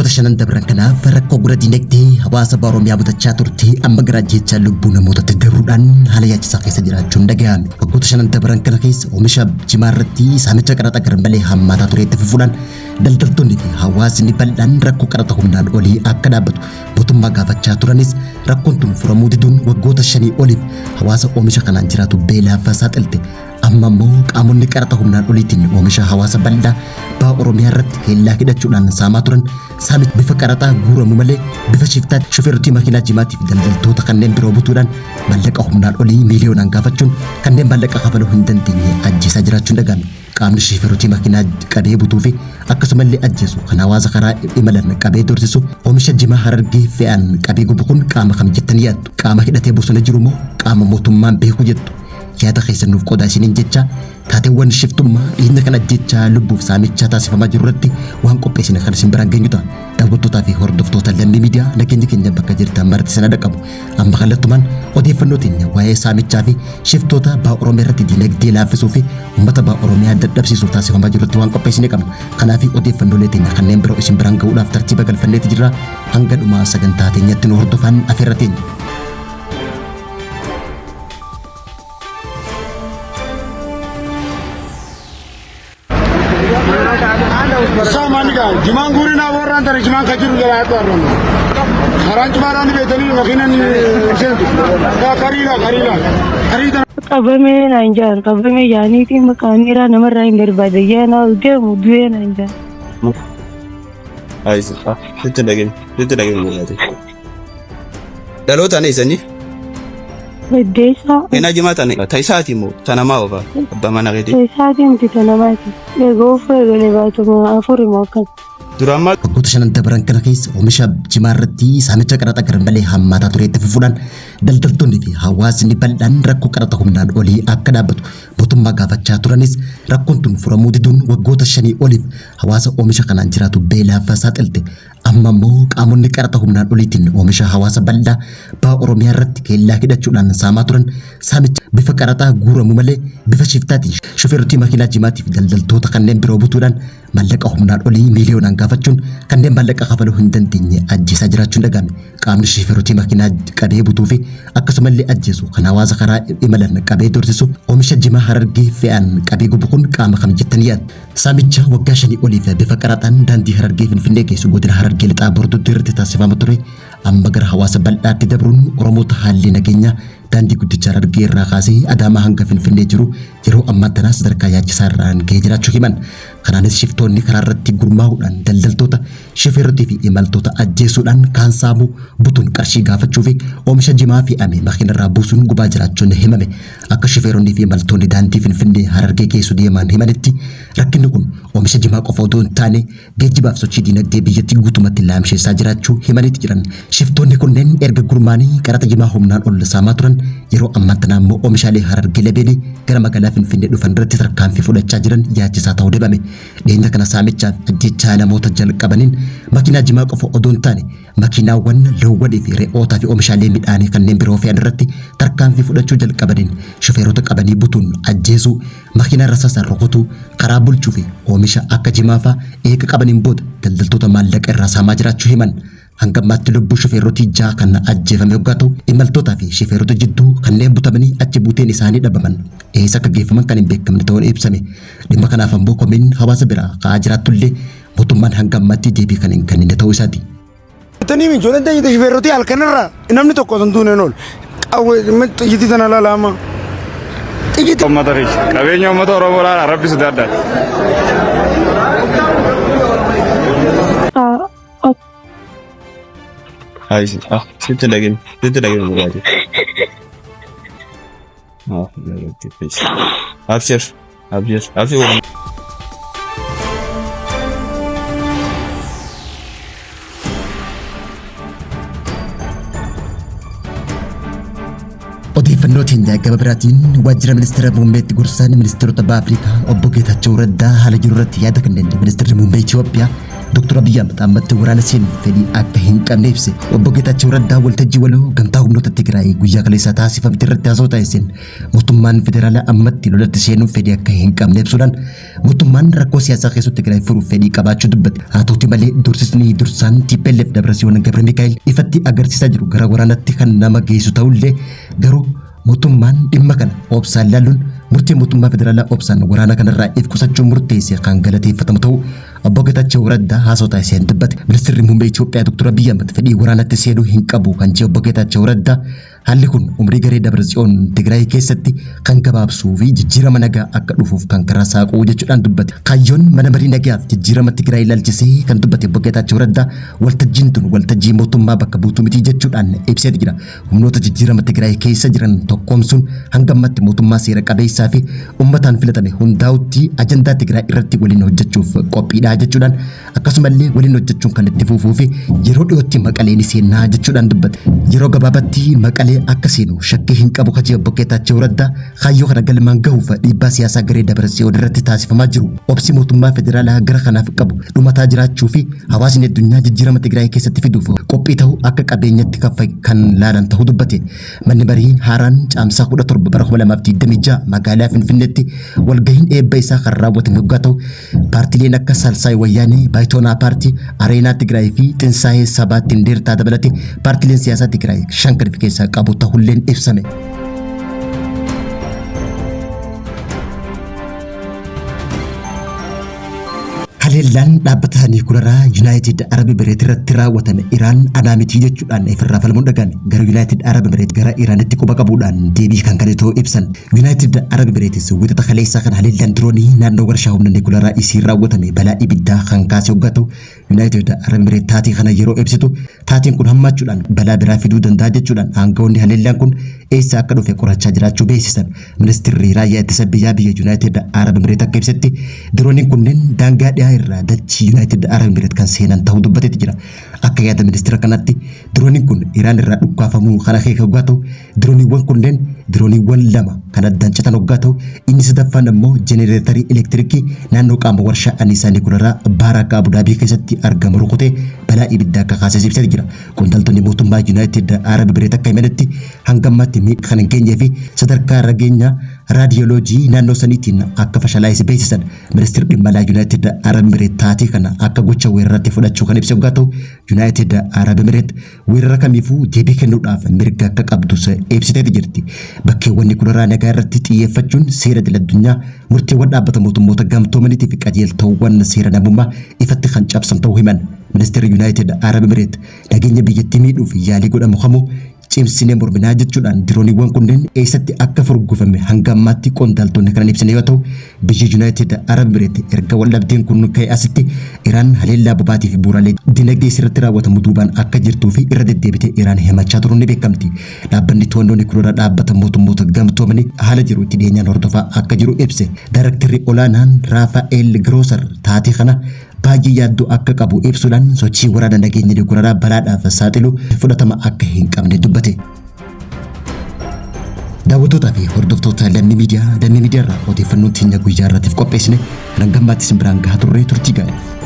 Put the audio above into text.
Waggoota shanan dabran kanaaf rakkoo gura dinagdee hawaasa Oromiyaa mudachaa turte amma gara ajjeechaa lubbuu namootatti daruudhaan haala yaachisaa keessa jiraachuun dhaga'ame. Waggoota shanan dabran kana keessa oomisha jimaa irratti saamicha qaraxa garmalee hammaataa ture itti fufuudhaan daldaltoonni fi hawaasni bal'aan rakkoo qaraxa humnaan olii akka dhaabbatu mootummaa gaafachaa turanis rakkoon tun furamuu diduun waggoota shanii oliif hawaasa oomisha kanaan jiraatu beelaaf saaxilte. Amma immoo qaamonni qaraxa humnaan oliitiin oomisha hawaasa bal'aa baha Oromiyaa irratti keellaa hidhachuudhaan saamaa turan saamicha bifa qaraxaa guuramu malee bifa shiftaatti shofeerotii makiinaa jimaatiif daldaltoota kanneen biroo butuudhaan maallaqa humnaan olii miiliyoonaan gaafachuun kanneen maallaqa kafaluu hin dandeenye ajjeesaa jiraachuun dhaga'ame. Qaamni shofeerotii makiinaa qabee butuu fi akkasumallee ajjeesu kan hawaasa karaa imalan qabee dorsisu oomisha jimaa Harargee fe'an qabee gubu kun qaama kam jettanii yaaddu? Qaama hidhatee bosona jiru moo qaama mootummaan beeku jettu? Yaada keessan nuuf qodaa isiniin jecha taateewwan shiftummaa dhiinna kana jecha lubbuuf saamichaa taasifamaa jiru irratti waan qopheessine kan isin biraan geenyu ta'a. Daawwattootaa fi hordoftoota lammii miidiyaa nageenya keenya bakka jirtan maratti sana dhaqabu. Amma kallattumaan odeeffannoo teenya waa'ee saamichaa fi shiftoota baha Oromiyaa irratti dinagdee laaffisuu fi uummata baha Oromiyaa dadhabsiisuuf taasifamaa jiru irratti waan qopheessine qabna. Kanaaf odeeffannoolee teenya kanneen biroo isin biraan ga'uudhaaf tartiiba galfanneeti jirra. Hanga dhumaa sagantaa teenyatti nu hordofan afeerra teenya. Samaniga, jiman guri na warran tare jiman kajiru gara warran. Haran jimaran betani makinan sentu. Karila. Qabame qabame yaani ti makanira namarra ingarbade yana ude mudwe nanja. Aisa, situ lagi mulai. Dalota ni sani? Desa. Ina jimata ni. Taisati mo tanama oba. Bamana gedi. Taisati mti tanama ti. Lego fe gele bato mo afuri mo kan. Durama. Waggoota shanan dabran kana keessa oomisha jimaa irratti saamicha qaraxa garmalee hammaataa ture itti fufuudhaan daldaltoonni fi hawaasni bal'aan rakkoo qaraxa humnaan olii akka dhaabbatu mootummaa gaafachaa turanis rakkoon tun furamuu diduun waggoota shanii oliif hawaasa oomisha kanaan jiraatu beelaaf saaxilte. Amma immoo qaamonni qaraxa humnaan oliitiin oomisha hawaasa bal'aa baha Oromiyaa irratti keellaa hidhachuudhaan saamaa turan saamicha bifa qaraxaa guuramu malee bifa shiftaatiin shofeerotii makiinaa jimaatiif daldaltoota kanneen biroo butuudhaan maallaqa humnaan olii miiliyoonaan gaafachuun kanneen maallaqa kafaluu hin dandeenye ajjeesaa jiraachuun dhaga'ame. Qaamni shofeerotii makiinaa qabee butuu fi akkasumallee ajjeesu kan hawaasa karaa imalan qabee dorsisu oomisha jimaa Harargee fe'an qabee gubu kun qaama kam jettanii yaaddu? Saamicha waggaa shanii oliif bifa qaraxaan daandii Harargee Finfinnee geessu godina Harargee lixaa Bordoddee irratti taasifamaa ture amma gara hawaasa bal'aatti dabruun Oromoota haalli nageenyaa daandii guddicha Harargee irraa kaasee Adaamaa hanga Finfinnee jiru yeroo ammaa tana sadarkaa yaachisaa irraan ga'ee jiraachuu himan. Kanaanis shiftoonni karaa irratti gurmaa'uudhaan daldaltoota shofeerotii fi imaltoota ajjeesuudhaan kaan saamuu butuun qarshii gaafachuu fi oomisha jimaa fe'ame makiina irraa buusuun gubaa jiraachuun himame. Akka shofeeronni fi imaltoonni daandii Finfinnee Harargee geessu deeman himanitti rakkinni kun oomisha jimaa qofa otoo hin taane geejjibaaf sochii dinagdee biyyattii guutumatti laamsheessaa jiraachuu himanitti jiran. Shiftoonni kunneen erga gurmaanii qaraxa jimaa humnaan ol saamaa turan yeroo ammaa tana immoo oomishaalee Harargee labeenii gara magaalaa Finfinnee dhufan irratti tarkaanfii fudhachaa jiran yaachisaa ta'uu dibame. Dhiyeenya kana saamichaaf ajjechaa namoota jalqabaniin makiinaa jimaa qofa odoo hin taane makiinaawwan loowwanii fi re'ootaa fi oomishaalee midhaanii kanneen biroo fe'an irratti tarkaanfii fudhachuu jalqabaniin shofeerota qabanii butuun ajjeesuu makiinaa rasaasaan rukutuu karaa bulchuu fi oomisha akka jimaa fa'aa eega qabaniin booda daldaltoota maallaqa irraa saamaa jiraachuu himan. Hanga ammaatti lubbuu shofeerotii ja'a kan ajjeefame yoggaa ta'u imaltootaa fi shofeerota jidduu kanneen butamanii achi buuteen isaanii dhabaman eessa akka geeffaman kan hin beekamne ta'uun ibsame. Dhimma kanaaf ammoo komiin hawaasa biraa ka'aa jiraatullee mootummaan hanga ammaatti deebii kan hin kennine ta'uu isaati. Tani min jolan tani shofeerotii halkanirra namni tokko osoo tuuneen ol xiyyitii sana lalaama. Uummata keenya qabeenya uummata Oromoo laala rabbi sodaadhaati. Aisa, situ lagi mulai. Abshir. Odeeffannoo teenya gaba biraatiin waajjira ministeera muummeetti gorsaan ministeerota baha Afrikaa obbo Geetaachoo Raddaa haala jiru irratti yaada kanneen ministeerri muummee Itoophiyaa Dr. Abiy Ahmed ammatti waraana seenuu fedhii akka hin qabne ibse. Obbo Geetaachoo Raddaa waltajjii waloo gamtaa humnoota Tigraay guyyaa kaleessaa taasifamte irratti haasoo taasiseen mootummaan federaalaa ammatti lolatti seenuu fedhii akka hin qabne ibsuudhaan mootummaan rakkoo siyaasaa keessatti Tigraay furuuf fedhii qabaachuu dubbate. Haa ta'uti malee dursisni dursaan TPLF Dabratsiyoon Gabra Mikaa'el ifatti agarsiisaa jiru gara waraanatti kan nama geessu ta'ullee garuu mootummaan dhimma kana obsaan ilaaluun murtii mootummaa federaalaa obsaan waraana kanarraa if qusachuun murteesse kan galateeffatamu ta'uu obbo Geetaachoo Raddaa haasawaa isaan dubbate. Ministeerri muummee Itoophiyaa Dr. Abiyyi Ahmed fedhii waraanatti seenuu hin qabu kan jedhe obbo Geetaachoo Raddaa haalli kun umrii garee Dabratsiyoon Tigraay keessatti kan gabaabsuu fi jijjiirama nagaa akka dhufuuf kan karaa saaquu jechuudhaan dubbate. Kaayyoon mana marii nagaaf jijjiirama Tigraay ilaalchisee kan dubbate obbo Geetaachoo Raddaa waltajjiin tun waltajjii mootummaa bakka buutuu miti jechuudhaan ibsee jira. Humnoota jijjiirama Tigraay keessa jiran tokkoomsuun hanga ammatti mootummaa seera qabeessaa fi uummataan filatame hundaa'utti ajandaa Tigraay irratti waliin hojjechuuf qophiidha jechuudhaan akkasumallee waliin hojjechuun kan itti fufuu fi yeroo dhiyootti Maqaleen seenaa jechuudhaan dubbate. Yeroo gabaabatti Maqalee akka seenu shakkii hin qabu kaje obbo Geetaachoo Raddaa kaayyoo kana galmaan gahuuf dhiibbaa siyaasaa garee Dabratsiyoon irratti taasifamaa jiru. Obsi mootummaa federaalaa gara kanaaf qabu dhumataa jiraachuu fi hawaasni addunyaa jijjiirama Tigraay keessatti fiduuf qophii ta'uu akka qabeenyatti kan laalan ta'uu dubbate. Manni marii haaraan caamsaa 17 bara 2026 magaalaa Finfinneetti walgahiin eebba isaa kan raawwatame waggaa ta'u paartileen akka Salsaay Wayyaanee, Baayitoonaa Paartii, Areenaa Tigraay fi Tinsaayee Sabaatti Indeertaa dabalate paartileen siyaasaa Tigraay shan kan keessaa qabu ta'ulleen ibsame. Haleellaan dhaabbata Niikularaa Yuunaayitid Arab Emireet irratti raawwatame Iraan anaa miti jechuudhaan ifirraa falmuun dhagaan gara Yuunaayitid Arab Emireet gara Iraanitti quba qabuudhaan deebii kan kanitoo ibsan. Yuunaayitid Arab Emireetis wixata kaleessaa kan haleellaan diroonii naannoo warshaa humna Niikularaa isii raawwatame balaa ibiddaa kan kaase waggaa ta'u Yuunaayitid Arab Emireet taatii kana yeroo ibsitu taatiin kun hammaachuudhaan balaa biraa fiduu danda'a jechuudhaan aangawoonni haleellaan kun eessa akka dhufe qorachaa jiraachuu beeksisan. Ministeerri raayyaa ittisa biyya Yuunaayitid Arab Emireet akka ibsetti dirooniin kunneen daangaa dhiyaa irraa dachii Yuunaayitid Arab Emireet kan seenan ta'uu dubbateeti jira. Akka yaada ministeera kanatti dirooniin kun Iraan irraa dhukkaafamuu kana keessa waggaa ta'u dirooniiwwan kunneen dirooniiwwan lama kan addaan citan waggaa ta'u inni sadaffaan immoo jenereetarii elektiriikii naannoo qaama warshaa anniisaa Niikularaa Baarakaa Abudaabii keessatti argamu rukutee balaa ibiddaa akka kaasee ibsatee jira. Qondaaltonni mootummaa Yuunaayitid Arab Emireet akka himanitti hanga ammaatti miidhaa kan hin geenyee fi sadarkaa rageenya raadiyooloojii naannoo saniitiin akka fashalaa'e beeksisan. Ministeerri dhimma alaa Yuunaayitid Arab Emireet taatii kana akka gocha weeraraatti fudhachuu kan ibse waggaa ta'u Yuunaayitid Arab Emireet weerara kamiifuu deebii kennuudhaaf mirga akka qabdus ibsiteeti jirti. Bakkeewwan Niikularaa nagaa irratti xiyyeeffachuun seera idil-addunyaa murteewwan dhaabbata mootummoota gamtoomaniitii fi qajeeltawwan seera namummaa ifatti kan cabsan ta'uu himan. Ministeerri Yuunaayitid Arab Emireet nageenya biyyattii miidhuuf yaalii godhamu kamuu cimsinee morminaa jechuudhaan dirooniiwwan kunneen eessatti akka furgufame hanga ammaatti qondaaltonni kan ibsan yoo ta'u biyyi Yuunaayitid Arab Emireet erga waldhabdeen kun ka'e asitti Iraan haleellaa bobaatii fi bu'uuraalee dinagdee irratti raawwatamu duubaan akka jirtuu fi irra deddeebitee Iraan himachaa turuun ni beekamti. Dhaabbanni to'annoo Niikularaa dhaabbata mootummoota gamtoomanii haala jiru itti dhiyeenyaan hordofaa akka jiru ibse. Daayirektarri olaanaan Raafaa'eel Girooser taatii kana baay'ee yaaddoo akka qabu ibsuudhaan sochii waraana nageenya Niikularaa balaadhaaf saaxilu fudhatama akka hin qabne dubbate. Daawwattootaa fi hordoftoota Lammii Miidiyaa irraa odeeffannoon teenya guyyaa irraatiif qopheessine kan gammaatti isin biraan gahaa turre turtii gaarii.